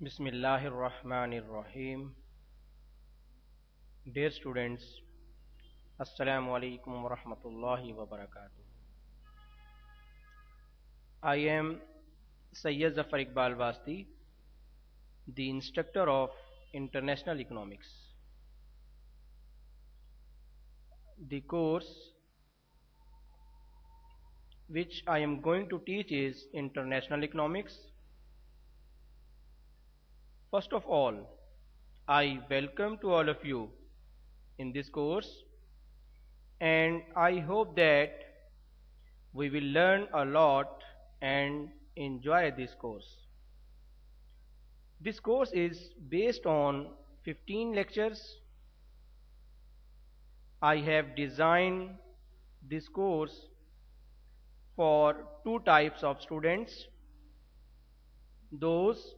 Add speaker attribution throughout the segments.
Speaker 1: Bismillahir Rahmanir Rahim. Dear students, Assalamu alaikum wa rahmatullahi wa barakatuh. I am Sayyid Zafar Iqbal Wasti, the instructor of International Economics. The course which I am going to teach is International Economics. First of all, I welcome to all of you in this course, and I hope that we will learn a lot and enjoy this course. This course is based on 15 lectures. I have designed this course for two types of students: those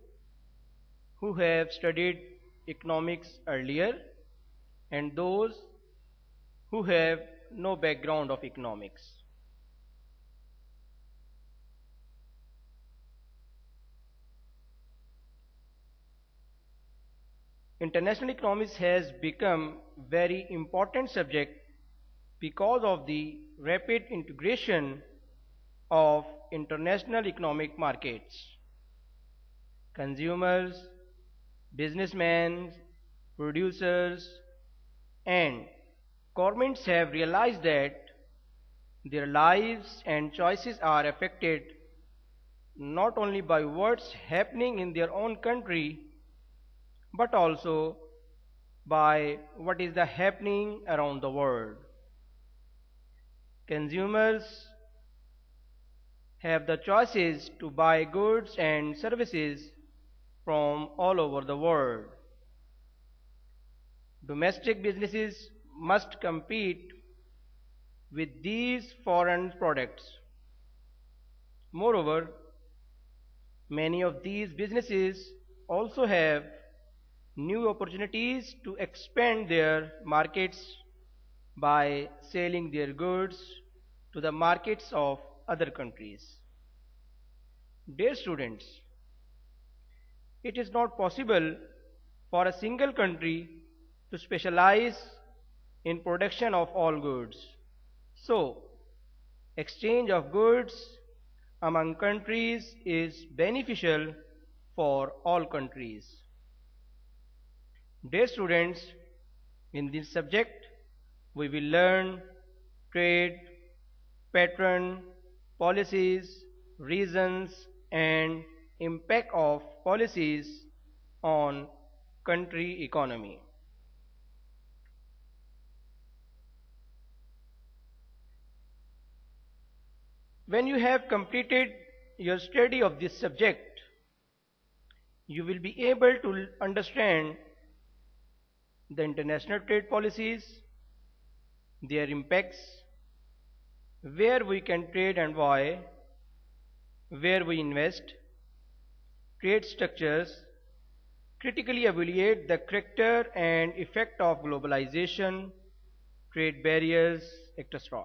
Speaker 1: who have studied economics earlier and those who have no background of economics. International economics has become very important subject because of the rapid integration of international economic markets. Consumers, businessmen, producers, and governments have realized that their lives and choices are affected not only by what's happening in their own country, but also by what is happening around the world. Consumers have the choices to buy goods and services from all over the world. Domestic businesses must compete with these foreign products. Moreover, many of these businesses also have new opportunities to expand their markets by selling their goods to the markets of other countries. Dear students, it is not possible for a single country to specialize in production of all goods. So, exchange of goods among countries is beneficial for all countries. Dear students, in this subject we will learn trade, pattern, policies, reasons, and impact of policies on country economy. When you have completed your study of this subject, you will be able to understand the international trade policies, their impacts, where we can trade and why, where we invest, trade structures, critically evaluate the character and effect of globalization, trade barriers, etc.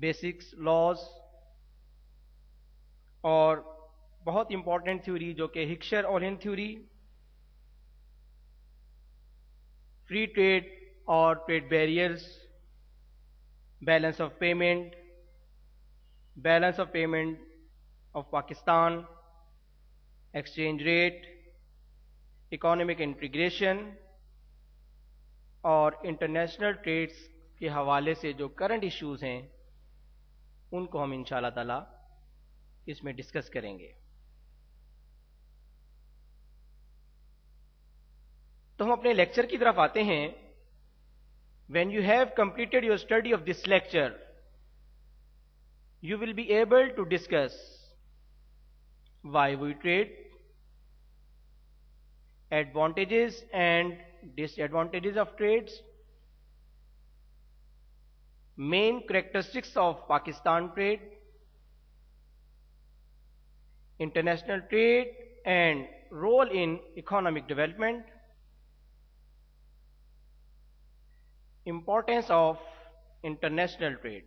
Speaker 1: Basics laws اور بہت important theory جو کہ Heckscher Ohlin theory, free trade اور trade barriers, balance of payment of Pakistan, exchange rate, economic integration اور international trades کے حوالے سے جو کرنٹ ایشوز ہیں ان کو ہم انشاءاللہ تعالی اس میں ڈسکس کریں گے۔ تو ہم اپنے لیکچر کی طرف آتے ہیں۔ When you have completed your study of this lecture, you will be able to discuss why we trade, advantages and disadvantages of trades, main characteristics of Pakistan trade, international trade and role in economic development, importance of international trade۔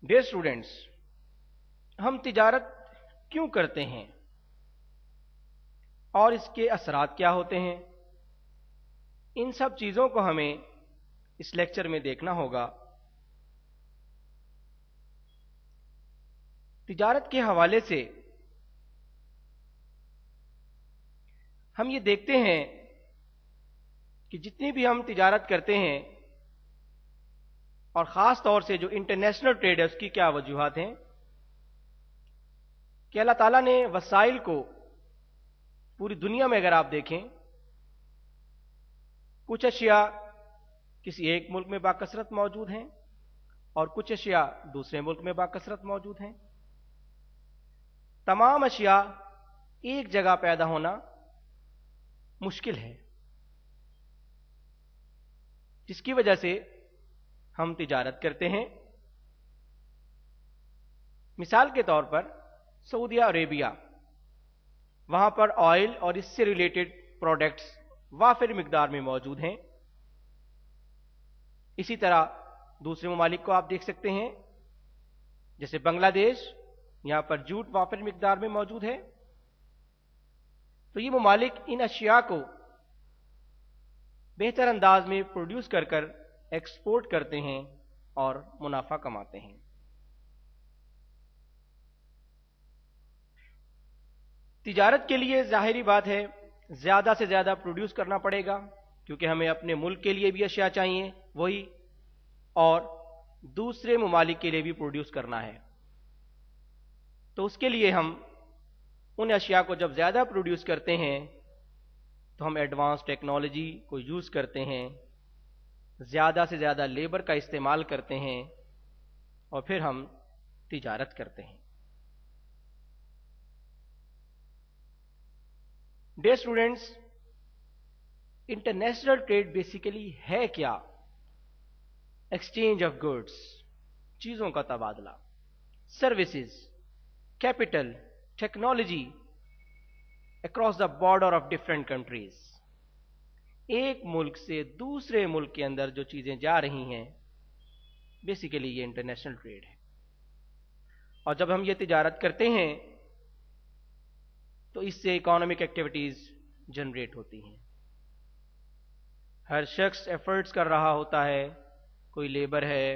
Speaker 1: Dear students, ہم تجارت کیوں کرتے ہیں اور اس کے اثرات کیا ہوتے ہیں، ان سب چیزوں کو ہمیں اس لیکچر میں دیکھنا ہوگا۔ تجارت کے حوالے سے ہم یہ دیکھتے ہیں کہ جتنی بھی ہم تجارت کرتے ہیں اور خاص طور سے جو انٹرنیشنل ٹریڈ ہے اس کی کیا وجوہات ہیں کہ اللہ تعالیٰ نے وسائل کو پوری دنیا میں اگر آپ دیکھیں، کچھ اشیاء کسی ایک ملک میں باکثرت موجود ہیں اور کچھ اشیاء دوسرے ملک میں باکثرت موجود ہیں۔ تمام اشیاء ایک جگہ پیدا ہونا مشکل ہے، جس کی وجہ سے ہم تجارت کرتے ہیں۔ مثال کے طور پر سعودی عربیہ، وہاں پر آئل اور اس سے ریلیٹڈ پروڈکٹس وافر مقدار میں موجود ہیں۔ اسی طرح دوسرے ممالک کو آپ دیکھ سکتے ہیں، جیسے بنگلہ دیش، یہاں پر جوٹ وافر مقدار میں موجود ہے۔ تو یہ ممالک ان اشیاء کو بہتر انداز میں پروڈیوس کر کر ایکسپورٹ کرتے ہیں اور منافع کماتے ہیں۔ تجارت کے لیے ظاہری بات ہے زیادہ سے زیادہ پروڈیوس کرنا پڑے گا، کیونکہ ہمیں اپنے ملک کے لیے بھی اشیاء چاہیے وہی، اور دوسرے ممالک کے لیے بھی پروڈیوس کرنا ہے۔ تو اس کے لیے ہم ان اشیاء کو جب زیادہ پروڈیوس کرتے ہیں تو ہم ایڈوانس ٹیکنالوجی کو یوز کرتے ہیں، زیادہ سے زیادہ لیبر کا استعمال کرتے ہیں اور پھر ہم تجارت کرتے ہیں۔ Dear students, international trade basically ہے کیا؟ ایکسچینج آف گڈس، چیزوں کا تبادلہ، services, capital, technology across the border of different countries. ایک ملک سے دوسرے ملک کے اندر جو چیزیں جا رہی ہیں، بیسیکلی یہ انٹرنیشنل ٹریڈ ہے۔ اور جب ہم یہ تجارت کرتے ہیں تو اس سے اکانومک ایکٹیویٹیز جنریٹ ہوتی ہیں۔ ہر شخص ایفرٹس کر رہا ہوتا ہے، کوئی لیبر ہے،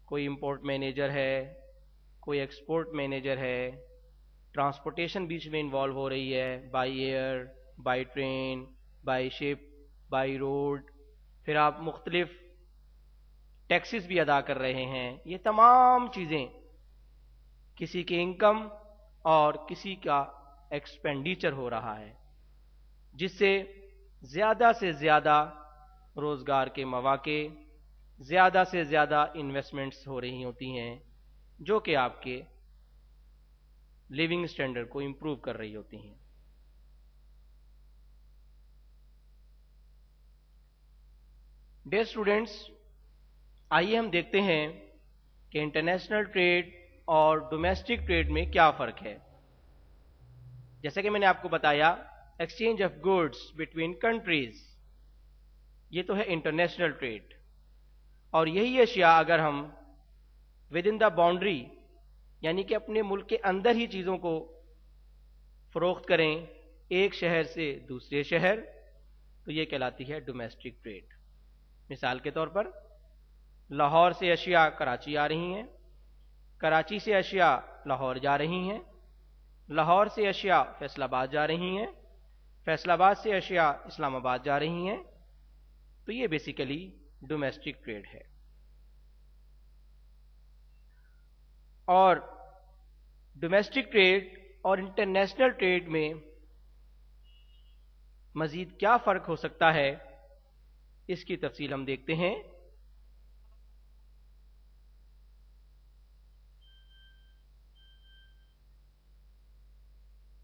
Speaker 1: کوئی امپورٹ مینیجر ہے، کوئی ایکسپورٹ مینیجر ہے، ٹرانسپورٹیشن بیچ میں انوالو ہو رہی ہے، by air, by train, by ship, by road, پھر آپ مختلف ٹیکسز بھی ادا کر رہے ہیں۔ یہ تمام چیزیں کسی کی انکم اور کسی کا ایکسپینڈیچر ہو رہا ہے، جس سے زیادہ روزگار کے مواقع، زیادہ سے زیادہ انویسٹمنٹس ہو رہی ہوتی ہیں، جو کہ آپ کے لیونگ سٹینڈرڈ کو امپروو کر رہی ہوتی ہیں۔ ڈیئر اسٹوڈینٹس، آئیے ہم دیکھتے ہیں کہ انٹرنیشنل ٹریڈ اور ڈومیسٹک ٹریڈ میں کیا فرق ہے۔ جیسا کہ میں نے آپ کو بتایا exchange of goods between countries, یہ تو ہے انٹرنیشنل ٹریڈ. اور یہی اشیاء اگر ہم ود ان دا باؤنڈری یعنی کہ اپنے ملک کے اندر ہی چیزوں کو فروخت کریں ایک شہر سے دوسرے شہر، تو یہ کہلاتی ہے ڈومیسٹک ٹریڈ. مثال کے طور پر لاہور سے اشیاء کراچی آ رہی ہیں، کراچی سے اشیاء لاہور جا رہی ہیں، لاہور سے اشیاء فیصل آباد جا رہی ہیں، فیصل آباد سے اشیاء اسلام آباد جا رہی ہیں. تو یہ بیسیکلی ڈومیسٹک ٹریڈ ہے. اور ڈومیسٹک ٹریڈ اور انٹرنیشنل ٹریڈ میں مزید کیا فرق ہو سکتا ہے، اس کی تفصیل ہم دیکھتے ہیں.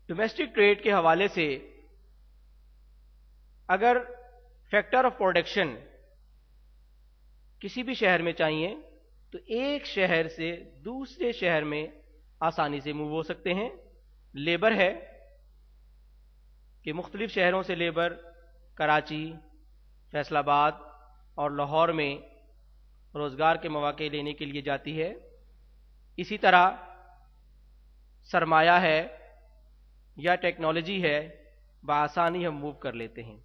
Speaker 1: ڈومیسٹک ٹریڈ کے حوالے سے اگر فیکٹر آف پروڈکشن کسی بھی شہر میں چاہیے تو ایک شہر سے دوسرے شہر میں آسانی سے موو ہو سکتے ہیں. لیبر ہے کہ مختلف شہروں سے لیبر کراچی، فیصل آباد اور لاہور میں روزگار کے مواقع لینے کے لیے جاتی ہے. اسی طرح سرمایہ ہے یا ٹیکنالوجی ہے، بآسانی ہم موو کر لیتے ہیں.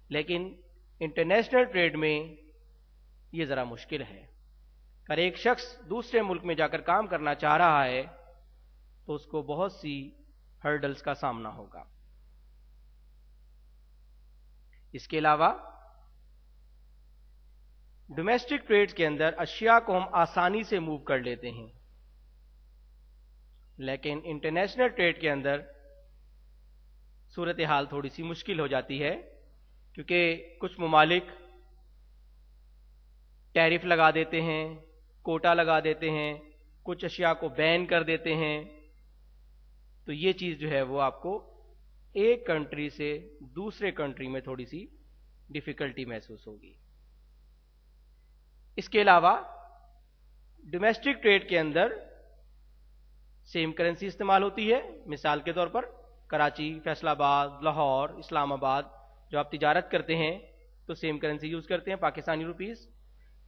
Speaker 1: لیکن انٹرنیشنل ٹریڈ میں یہ ذرا مشکل ہے. اگر ایک شخص دوسرے ملک میں جا کر کام کرنا چاہ رہا ہے تو اس کو بہت سی ہرڈلز کا سامنا ہوگا. اس کے علاوہ ڈومیسٹک ٹریڈ کے اندر اشیاء کو ہم آسانی سے موو کر لیتے ہیں، لیکن انٹرنیشنل ٹریڈ کے اندر صورتحال تھوڑی سی مشکل ہو جاتی ہے، کیونکہ کچھ ممالک ٹیرف لگا دیتے ہیں، کوٹا لگا دیتے ہیں، کچھ اشیاء کو بین کر دیتے ہیں. تو یہ چیز جو ہے وہ آپ کو ایک کنٹری سے دوسرے کنٹری میں تھوڑی سی ڈیفیکلٹی محسوس ہوگی. اس کے علاوہ ڈومیسٹک ٹریڈ کے اندر سیم کرنسی استعمال ہوتی ہے. مثال کے طور پر کراچی، فیصل آباد، لاہور، اسلام آباد جو آپ تجارت کرتے ہیں تو سیم کرنسی یوز کرتے ہیں، پاکستانی روپیز.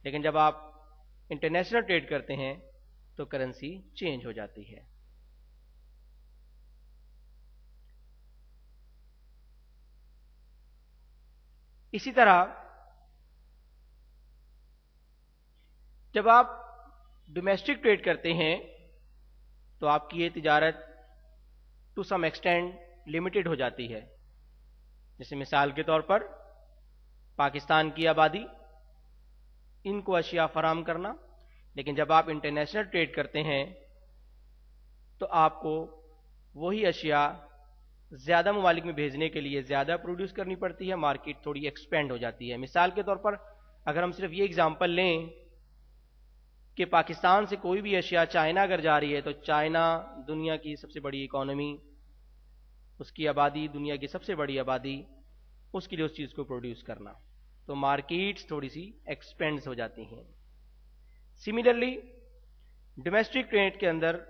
Speaker 1: لیکن جب آپ انٹرنیشنل ٹریڈ کرتے ہیں تو کرنسی چینج ہو جاتی ہے. اسی طرح جب آپ ڈومیسٹک ٹریڈ کرتے ہیں تو آپ کی یہ تجارت ٹو سم ایکسٹینٹ لمیٹڈ ہو جاتی ہے. جیسے مثال کے طور پر پاکستان کی آبادی، ان کو اشیاء فراہم کرنا. لیکن جب آپ انٹرنیشنل ٹریڈ کرتے ہیں تو آپ کو وہی اشیاء زیادہ ممالک میں بھیجنے کے لیے زیادہ پروڈیوس کرنی پڑتی ہے، مارکیٹ تھوڑی ایکسپینڈ ہو جاتی ہے. مثال کے طور پر اگر ہم صرف یہ ایگزامپل لیں کہ پاکستان سے کوئی بھی اشیاء چائنا اگر جا رہی ہے تو چائنا دنیا کی سب سے بڑی اکانومی، اس کی آبادی دنیا کی سب سے بڑی آبادی، اس کے لیے اس چیز کو پروڈیوس کرنا، تو مارکیٹس تھوڑی سی ایکسپینڈ ہو جاتی ہیں. سملرلی ڈومیسٹک ٹریڈ کے اندر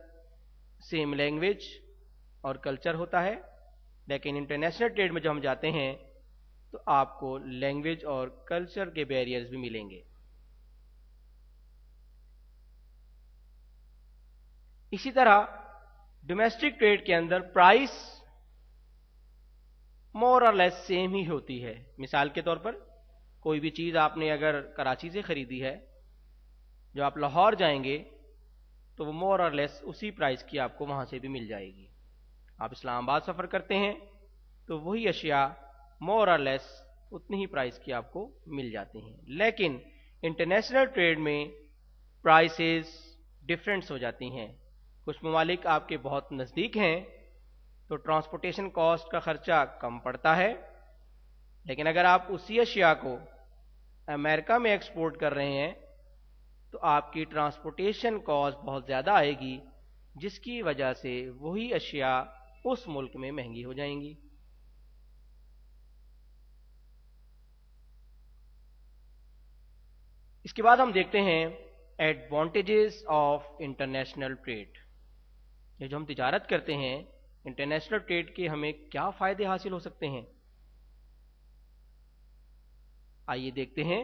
Speaker 1: سیم لینگویج اور کلچر ہوتا ہے، لیکن انٹرنیشنل ٹریڈ میں جب ہم جاتے ہیں تو آپ کو لینگویج اور کلچر کے بیریئرز بھی ملیں گے. اسی طرح ڈومیسٹک ٹریڈ کے اندر پرائس مور اور لیس سیم ہی ہوتی ہے. مثال کے طور پر کوئی بھی چیز آپ نے اگر کراچی سے خریدی ہے، جو آپ لاہور جائیں گے تو وہ مور اور لیس اسی پرائس کی آپ کو وہاں سے بھی مل جائے گی. آپ اسلام آباد سفر کرتے ہیں تو وہی اشیاء مور اور لیس اتنی ہی پرائس کی آپ کو مل جاتی ہیں. لیکن انٹرنیشنل ٹریڈ میں پرائسز ڈفرینٹس ہو جاتی ہیں. کچھ ممالک آپ کے بہت نزدیک ہیں تو ٹرانسپورٹیشن کاسٹ کا خرچہ کم پڑتا ہے، لیکن اگر آپ اسی اشیاء کو امریکہ میں ایکسپورٹ کر رہے ہیں تو آپ کی ٹرانسپورٹیشن کاسٹ بہت زیادہ آئے گی، جس کی وجہ سے وہی اشیاء اس ملک میں مہنگی ہو جائیں گی. اس کے بعد ہم دیکھتے ہیں ایڈوانٹیجز آف انٹرنیشنل ٹریڈ. یہ جو ہم تجارت کرتے ہیں انٹرنیشنل ٹریڈ کے ہمیں کیا فائدے حاصل ہو سکتے ہیں. آئیے دیکھتے ہیں.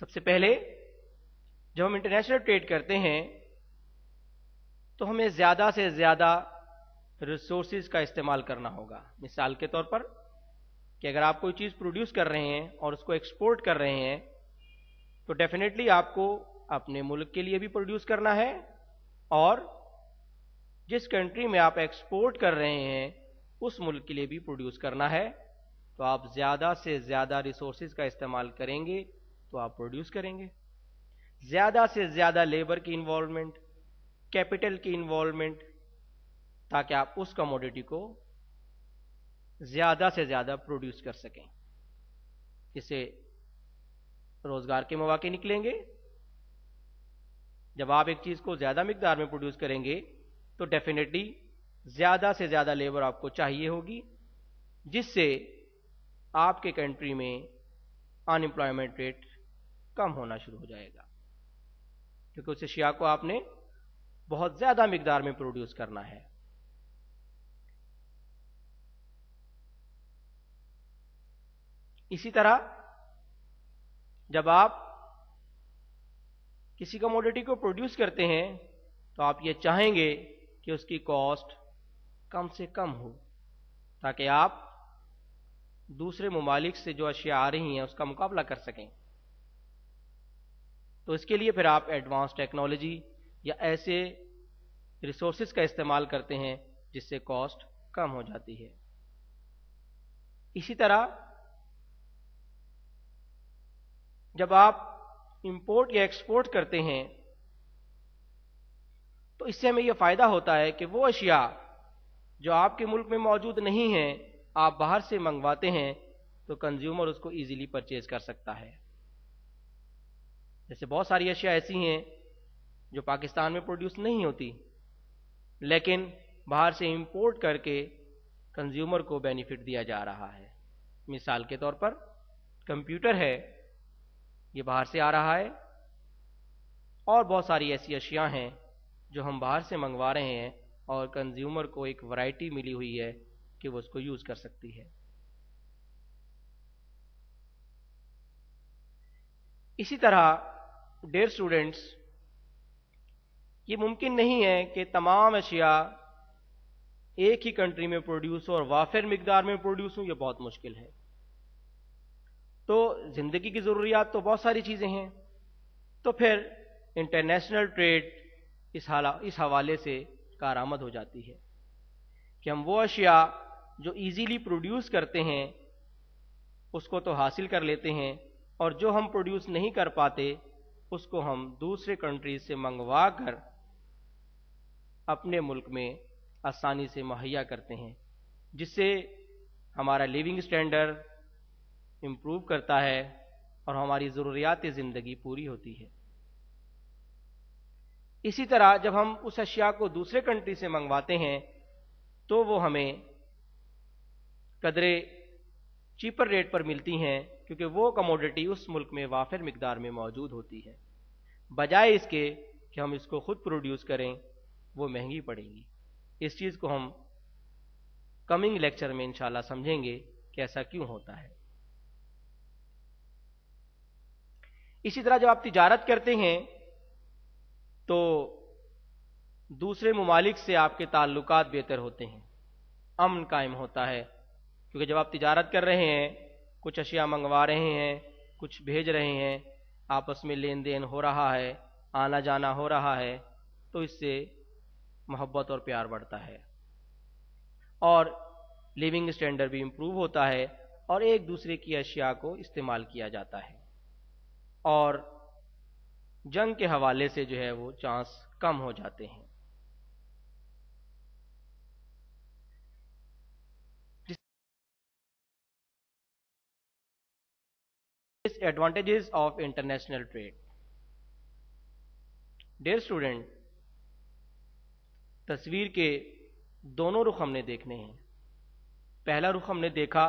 Speaker 1: سب سے پہلے جب ہم انٹرنیشنل ٹریڈ کرتے ہیں تو ہمیں زیادہ سے زیادہ ریسورسز کا استعمال کرنا ہوگا. مثال کے طور پر کہ اگر آپ کوئی چیز پروڈیوس کر رہے ہیں اور اس کو ایکسپورٹ کر رہے ہیں تو ڈیفینیٹلی آپ کو اپنے ملک کے لیے بھی پروڈیوس کرنا ہے اور جس کنٹری میں آپ ایکسپورٹ کر رہے ہیں اس ملک کے لیے بھی پروڈیوس کرنا ہے. تو آپ زیادہ سے زیادہ ریسورسز کا استعمال کریں گے تو آپ پروڈیوس کریں گے. زیادہ سے زیادہ لیبر کی انوالومنٹ، کیپٹل کی انوالومنٹ، تاکہ آپ اس کموڈٹی کو زیادہ سے زیادہ پروڈیوس کر سکیں. اس سے روزگار کے مواقع نکلیں گے. جب آپ ایک چیز کو زیادہ مقدار میں پروڈیوس کریں گے تو ڈیفینیٹلی زیادہ سے زیادہ لیبر آپ کو چاہیے ہوگی، جس سے آپ کے کنٹری میں ان امپلائمنٹ ریٹ کم ہونا شروع ہو جائے گا، کیونکہ اس اشیاء کو آپ نے بہت زیادہ مقدار میں پروڈیوس کرنا ہے. اسی طرح جب آپ کسی کموڈٹی کو پروڈیوس کرتے ہیں تو آپ یہ چاہیں گے کہ اس کی کاسٹ کم سے کم ہو، تاکہ آپ دوسرے ممالک سے جو اشیاء آ رہی ہیں اس کا مقابلہ کر سکیں. تو اس کے لیے پھر آپ ایڈوانس ٹیکنالوجی یا ایسے ریسورسز کا استعمال کرتے ہیں جس سے کاسٹ کم ہو جاتی ہے. اسی طرح جب آپ امپورٹ یا ایکسپورٹ کرتے ہیں تو اس سے ہمیں یہ فائدہ ہوتا ہے کہ وہ اشیاء جو آپ کے ملک میں موجود نہیں ہیں آپ باہر سے منگواتے ہیں تو کنزیومر اس کو ایزیلی پرچیز کر سکتا ہے. جیسے بہت ساری اشیاء ایسی ہیں جو پاکستان میں پروڈیوس نہیں ہوتی لیکن باہر سے امپورٹ کر کے کنزیومر کو بینیفٹ دیا جا رہا ہے. مثال کے طور پر کمپیوٹر ہے، یہ باہر سے آ رہا ہے، اور بہت ساری ایسی اشیاء ہیں جو ہم باہر سے منگوا رہے ہیں اور کنزیومر کو ایک ورائٹی ملی ہوئی ہے کہ وہ اس کو یوز کر سکتی ہے. اسی طرح ڈیئر اسٹوڈنٹس، یہ ممکن نہیں ہے کہ تمام اشیاء ایک ہی کنٹری میں پروڈیوس ہو اور وافر مقدار میں پروڈیوس ہو، یہ بہت مشکل ہے. تو زندگی کی ضروریات تو بہت ساری چیزیں ہیں، تو پھر انٹرنیشنل ٹریڈ اس حوالے سے کارآمد ہو جاتی ہے کہ ہم وہ اشیاء جو ایزیلی پروڈیوس کرتے ہیں اس کو تو حاصل کر لیتے ہیں، اور جو ہم پروڈیوس نہیں کر پاتے اس کو ہم دوسرے کنٹریز سے منگوا کر اپنے ملک میں آسانی سے مہیا کرتے ہیں، جس سے ہمارا لیونگ سٹینڈرڈ امپروو کرتا ہے اور ہماری ضروریات زندگی پوری ہوتی ہے. اسی طرح جب ہم اس اشیاء کو دوسرے کنٹری سے منگواتے ہیں تو وہ ہمیں قدرے چیپر ریٹ پر ملتی ہیں، کیونکہ وہ کموڈٹی اس ملک میں وافر مقدار میں موجود ہوتی ہے، بجائے اس کے کہ ہم اس کو خود پروڈیوس کریں وہ مہنگی پڑے گی. اس چیز کو ہم کمنگ لیکچر میں انشاءاللہ سمجھیں گے کہ ایسا کیوں ہوتا ہے. اسی طرح جب آپ تجارت کرتے ہیں تو دوسرے ممالک سے آپ کے تعلقات بہتر ہوتے ہیں، امن قائم ہوتا ہے، کیونکہ جب آپ تجارت کر رہے ہیں، کچھ اشیاء منگوا رہے ہیں، کچھ بھیج رہے ہیں، آپس میں لین دین ہو رہا ہے، آنا جانا ہو رہا ہے، تو اس سے محبت اور پیار بڑھتا ہے اور لیونگ سٹینڈرڈ بھی امپروو ہوتا ہے اور ایک دوسرے کی اشیاء کو استعمال کیا جاتا ہے، اور جنگ کے حوالے سے جو ہے وہ چانس کم ہو جاتے ہیں. Disadvantages of international trade. Dear student, تصویر کے دونوں رخ ہم نے دیکھنے ہیں. پہلا رخ ہم نے دیکھا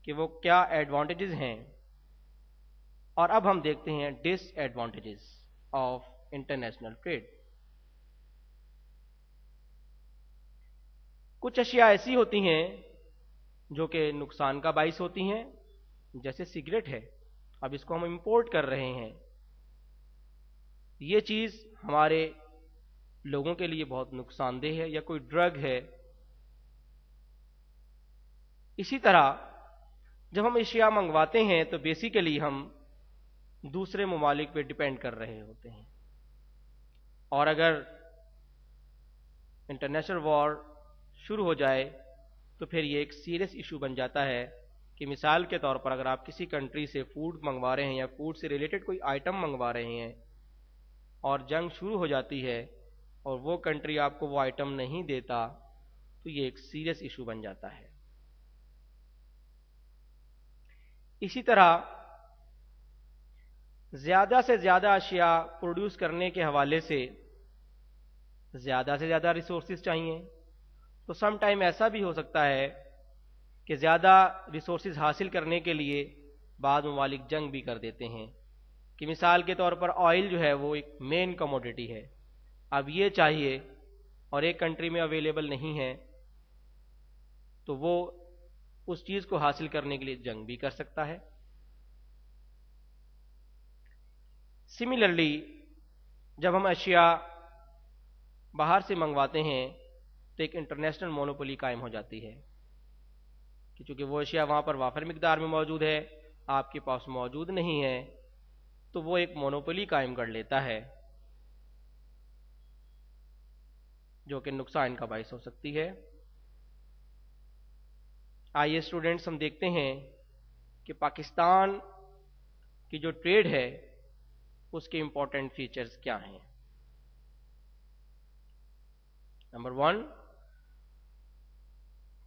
Speaker 1: کہ وہ کیا ایڈوانٹیجز ہیں، اور اب ہم دیکھتے ہیں disadvantages of international trade. کچھ اشیاء ایسی ہوتی ہیں جو کہ نقصان کا باعث ہوتی ہیں، جیسے سگریٹ ہے، اب اس کو ہم امپورٹ کر رہے ہیں، یہ چیز ہمارے لوگوں کے لیے بہت نقصان دہ ہے، یا کوئی ڈرگ ہے۔ اسی طرح جب ہم اشیاء منگواتے ہیں تو بیسیکلی ہم دوسرے ممالک پہ ڈیپینڈ کر رہے ہوتے ہیں، اور اگر انٹرنیشنل وار شروع ہو جائے تو پھر یہ ایک سیریس ایشو بن جاتا ہے کہ مثال کے طور پر اگر آپ کسی کنٹری سے فوڈ منگوا رہے ہیں یا فوڈ سے ریلیٹڈ کوئی آئٹم منگوا رہے ہیں اور جنگ شروع ہو جاتی ہے اور وہ کنٹری آپ کو وہ آئٹم نہیں دیتا تو یہ ایک سیریس ایشو بن جاتا ہے۔ اسی طرح زیادہ سے زیادہ اشیاء پروڈیوس کرنے کے حوالے سے زیادہ ریسورسز چاہیے، تو سم ٹائم ایسا بھی ہو سکتا ہے کہ زیادہ ریسورسز حاصل کرنے کے لیے بعض ممالک جنگ بھی کر دیتے ہیں، کہ مثال کے طور پر آئل جو ہے وہ ایک مین کموڈٹی ہے، اب یہ چاہیے اور ایک کنٹری میں اویلیبل نہیں ہے تو وہ اس چیز کو حاصل کرنے کے لیے جنگ بھی کر سکتا ہے۔ سملرلی جب ہم اشیاء باہر سے منگواتے ہیں تو ایک انٹرنیشنل مونوپولی قائم ہو جاتی ہے، کہ چونکہ وہ اشیاء وہاں پر وافر مقدار میں موجود ہے، آپ کے پاس موجود نہیں ہے، تو وہ ایک مونوپولی قائم کر لیتا ہے جو کہ نقصان کا باعث ہو سکتی ہے۔ آئیے اسٹوڈنٹس ہم دیکھتے ہیں کہ پاکستان کی جو ٹریڈ ہے اس کے امپورٹنٹ فیچرز کیا ہیں۔ نمبر 1،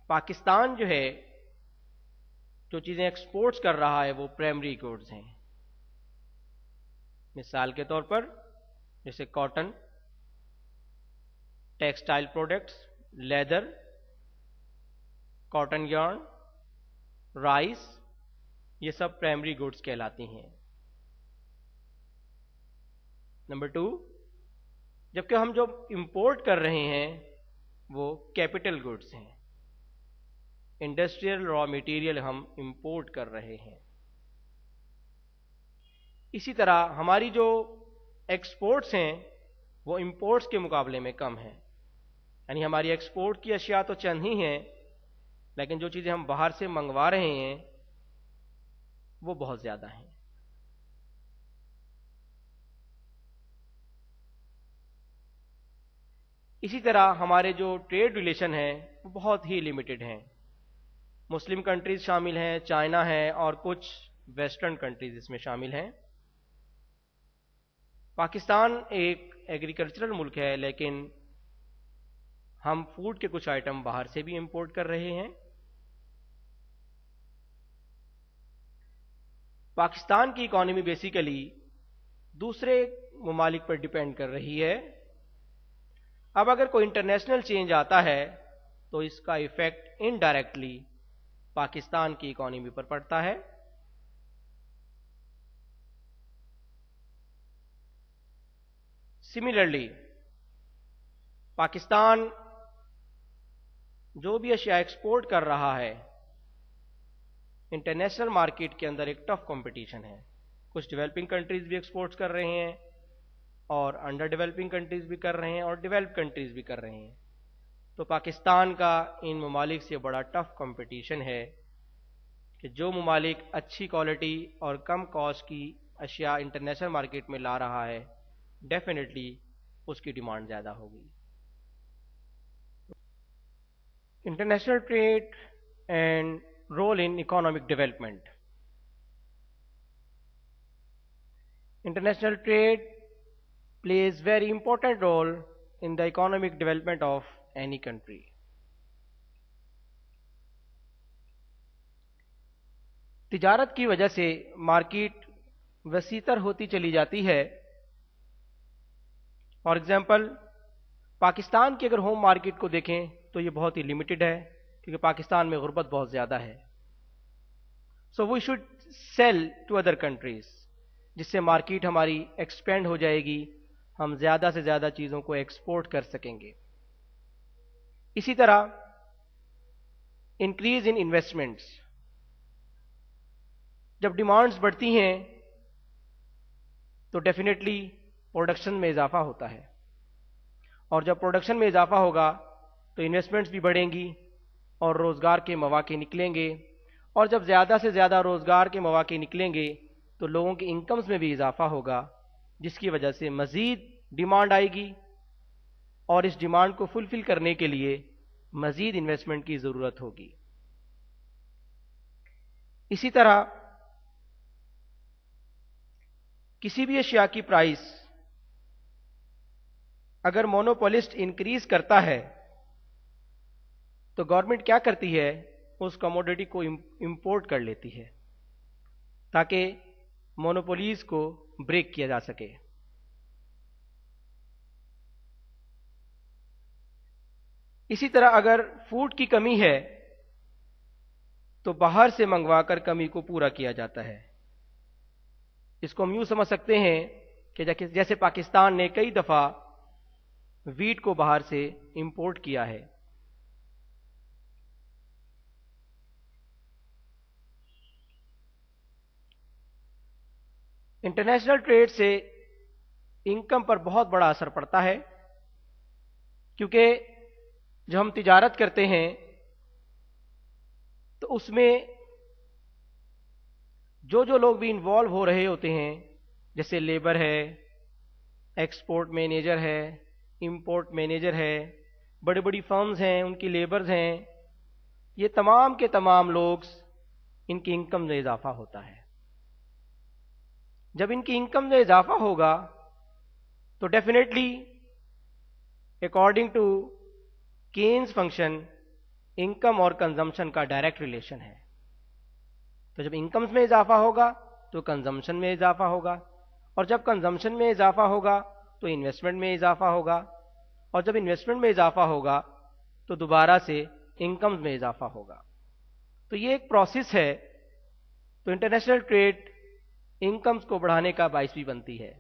Speaker 1: پاکستان جو ہے جو چیزیں ایکسپورٹس کر رہا ہے وہ پرائمری گوڈز ہیں، مثال کے طور پر جیسے cotton, textile products, leather, cotton yarn, rice, یہ سب پرائمری گوڈز کہلاتی ہیں۔ نمبر 2، جبکہ ہم جو امپورٹ کر رہے ہیں وہ کیپٹل گوڈز ہیں، انڈسٹریل را میٹیریل ہم امپورٹ کر رہے ہیں۔ اسی طرح ہماری جو ایکسپورٹس ہیں وہ امپورٹس کے مقابلے میں کم ہیں، یعنی ہماری ایکسپورٹ کی اشیاء تو چند ہی ہیں لیکن جو چیزیں ہم باہر سے منگوا رہے ہیں وہ بہت زیادہ ہیں۔ اسی طرح ہمارے جو ٹریڈ ریلیشن ہیں وہ بہت ہی لیمیٹڈ ہیں، مسلم کنٹریز شامل ہیں، چائنا ہے اور کچھ ویسٹرن کنٹریز اس میں شامل ہیں۔ پاکستان ایک ایگریکلچرل ملک ہے لیکن ہم فوڈ کے کچھ آئٹم باہر سے بھی امپورٹ کر رہے ہیں۔ پاکستان کی اکانومی بیسیکلی دوسرے ممالک پر ڈیپینڈ کر رہی ہے، اب اگر کوئی انٹرنیشنل چینج آتا ہے تو اس کا ایفیکٹ انڈائریکٹلی پاکستان کی اکانومی پر پڑتا ہے۔ سملرلی پاکستان جو بھی اشیاء ایکسپورٹ کر رہا ہے انٹرنیشنل مارکیٹ کے اندر ایک ٹف کمپٹیشن ہے، کچھ ڈیولپنگ کنٹریز بھی ایکسپورٹس کر رہے ہیں اور انڈر ڈیولپنگ کنٹریز بھی کر رہے ہیں اور ڈیولپ کنٹریز بھی کر رہے ہیں، تو پاکستان کا ان ممالک سے بڑا ٹف کمپٹیشن ہے کہ جو ممالک اچھی کوالٹی اور کم کاسٹ کی اشیاء انٹرنیشنل مارکیٹ میں لا رہا ہے ڈیفینیٹلی اس کی ڈیمانڈ زیادہ ہوگی۔ International trade and role in economic development. International trade plays very important role in the economic development of any country. تجارت کی وجہ سے مارکیٹ وسیع تر ہوتی چلی جاتی ہے۔ فار ایگزامپل پاکستان کی اگر ہوم مارکیٹ کو دیکھیں تو یہ بہت ہی لمیٹڈ ہے کیونکہ پاکستان میں غربت بہت زیادہ ہے، so we should sell to other countries, جس سے مارکیٹ ہماری ایکسپینڈ ہو جائے گی، ہم زیادہ سے زیادہ چیزوں کو ایکسپورٹ کر سکیں گے۔ اسی طرح انکریز ان انویسٹمنٹس. جب ڈیمانڈز بڑھتی ہیں تو ڈیفینیٹلی پروڈکشن میں اضافہ ہوتا ہے، اور جب پروڈکشن میں اضافہ ہوگا تو انویسٹمنٹس بھی بڑھیں گی اور روزگار کے مواقع نکلیں گے، اور جب زیادہ سے زیادہ روزگار کے مواقع نکلیں گے تو لوگوں کی انکمز میں بھی اضافہ ہوگا، جس کی وجہ سے مزید ڈیمانڈ آئے گی، اور اس ڈیمانڈ کو فلفل کرنے کے لیے مزید انویسٹمنٹ کی ضرورت ہوگی. اسی طرح کسی بھی اشیاء کی پرائس اگر مونوپولسٹ انکریز کرتا ہے تو گورنمنٹ کیا کرتی ہے، اس کموڈٹی کو امپورٹ کر لیتی ہے تاکہ مونوپولیز کو بریک کیا جا سکے. اسی طرح اگر فوڈ کی کمی ہے تو باہر سے منگوا کر کمی کو پورا کیا جاتا ہے. اس کو ہم یوں سمجھ سکتے ہیں کہ جیسے پاکستان نے کئی دفعہ ویٹ کو باہر سے امپورٹ کیا ہے. انٹرنیشنل ٹریڈ سے انکم پر بہت بڑا اثر پڑتا ہے، کیونکہ جب ہم تجارت کرتے ہیں تو اس میں جو لوگ بھی انوالو ہو رہے ہوتے ہیں، جیسے لیبر ہے، ایکسپورٹ مینیجر ہے، امپورٹ مینیجر ہے، بڑی بڑی فرمز ہیں، ان کی لیبرز ہیں، یہ تمام کے تمام لوگ، ان کی انکم میں اضافہ ہوتا ہے. جب ان کی انکم میں اضافہ ہوگا تو definitely according to Keynes function income اور کنزمپشن کا ڈائریکٹ ریلیشن ہے. تو جب انکمز میں اضافہ ہوگا تو کنزمپشن میں اضافہ ہوگا، اور جب کنزمپشن میں اضافہ ہوگا تو انویسٹمنٹ میں اضافہ ہوگا، اور جب انویسٹمنٹ میں اضافہ ہوگا تو دوبارہ سے انکمز میں اضافہ ہوگا. تو یہ ایک پروسیس ہے. تو انٹرنیشنل ٹریڈ انکمز کو بڑھانے کا باعث بھی بنتی ہے.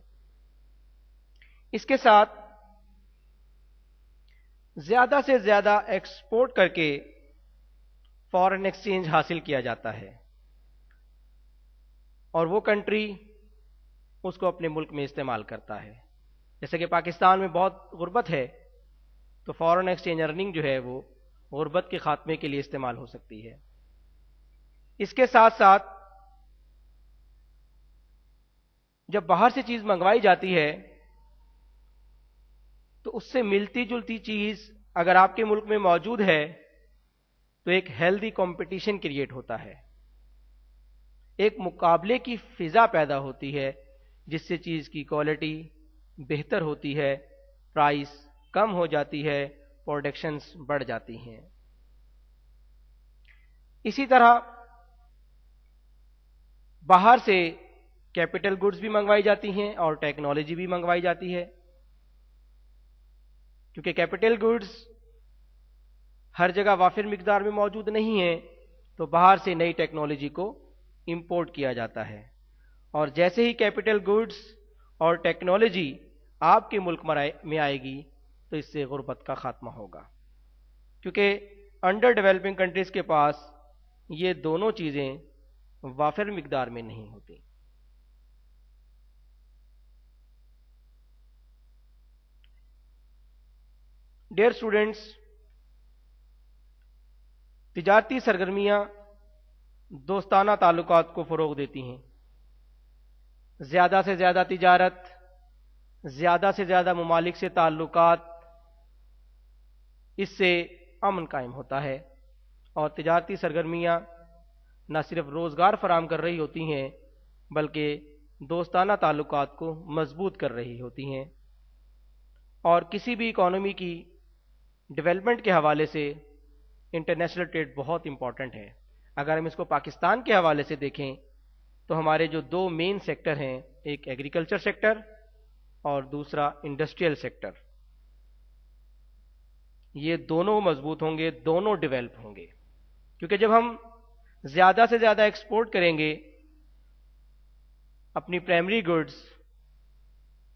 Speaker 1: اس کے ساتھ زیادہ سے زیادہ ایکسپورٹ کر کے فارن ایکسچینج حاصل کیا جاتا ہے، اور وہ کنٹری اس کو اپنے ملک میں استعمال کرتا ہے. جیسے کہ پاکستان میں بہت غربت ہے تو فارن ایکسچینج ارننگ جو ہے وہ غربت کے خاتمے کے لیے استعمال ہو سکتی ہے. اس کے ساتھ ساتھ جب باہر سے چیز منگوائی جاتی ہے تو اس سے ملتی جلتی چیز اگر آپ کے ملک میں موجود ہے تو ایک ہیلدی کمپٹیشن کریٹ ہوتا ہے، ایک مقابلے کی فضا پیدا ہوتی ہے، جس سے چیز کی کوالٹی بہتر ہوتی ہے، پرائس کم ہو جاتی ہے، پروڈکشنز بڑھ جاتی ہیں. اسی طرح باہر سے کیپٹل گڈز بھی منگوائی جاتی ہیں اور ٹیکنالوجی بھی منگوائی جاتی ہے، کیونکہ کیپٹل گڈز ہر جگہ وافر مقدار میں موجود نہیں ہیں، تو باہر سے نئی ٹیکنالوجی کو امپورٹ کیا جاتا ہے. اور جیسے ہی کیپٹل گڈز اور ٹیکنالوجی آپ کے ملک میں آئے گی تو اس سے غربت کا خاتمہ ہوگا، کیونکہ انڈر ڈیولپنگ کنٹریز کے پاس یہ دونوں چیزیں وافر مقدار میں نہیں ہوتی. ڈیئر اسٹوڈنٹس، تجارتی سرگرمیاں دوستانہ تعلقات کو فروغ دیتی ہیں. زیادہ سے زیادہ تجارت، زیادہ سے زیادہ ممالک سے تعلقات، اس سے امن قائم ہوتا ہے، اور تجارتی سرگرمیاں نہ صرف روزگار فراہم کر رہی ہوتی ہیں بلکہ دوستانہ تعلقات کو مضبوط کر رہی ہوتی ہیں. اور کسی بھی اکانومی کی ڈیولپمنٹ کے حوالے سے انٹرنیشنل ٹریڈ بہت امپورٹنٹ ہے. اگر ہم اس کو پاکستان کے حوالے سے دیکھیں تو ہمارے جو دو مین سیکٹر ہیں، ایک ایگریکلچر سیکٹر اور دوسرا انڈسٹریل سیکٹر، یہ دونوں مضبوط ہوں گے، دونوں ڈیولپ ہوں گے. کیونکہ جب ہم زیادہ سے زیادہ ایکسپورٹ کریں گے اپنی پرائمری گڈز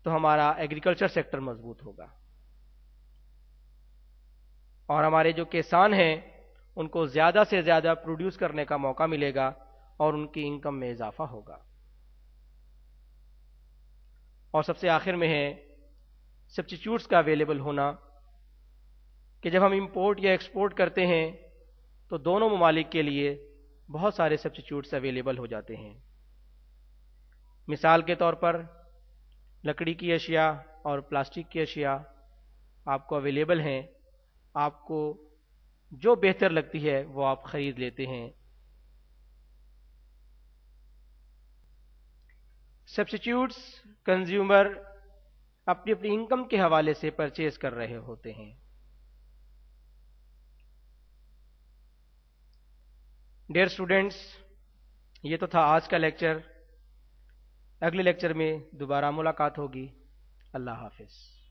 Speaker 1: تو ہمارا ایگریکلچر سیکٹر مضبوط ہوگا، اور ہمارے جو کسان ہیں ان کو زیادہ سے زیادہ پروڈیوس کرنے کا موقع ملے گا اور ان کی انکم میں اضافہ ہوگا۔ اور سب سے آخر میں ہے سبسٹیٹیوٹس کا اویلیبل ہونا، کہ جب ہم امپورٹ یا ایکسپورٹ کرتے ہیں تو دونوں ممالک کے لیے بہت سارے سبسٹیٹیوٹس اویلیبل ہو جاتے ہیں۔ مثال کے طور پر لکڑی کی اشیاء اور پلاسٹک کی اشیاء آپ کو اویلیبل ہیں، آپ کو جو بہتر لگتی ہے وہ آپ خرید لیتے ہیں۔ سبسٹیٹیوٹس کنزیومر اپنی اپنی انکم کے حوالے سے پرچیز کر رہے ہوتے ہیں۔ ڈیئر اسٹوڈینٹس، یہ تو تھا آج کا لیکچر۔ اگلے لیکچر میں دوبارہ ملاقات ہوگی۔ اللہ حافظ۔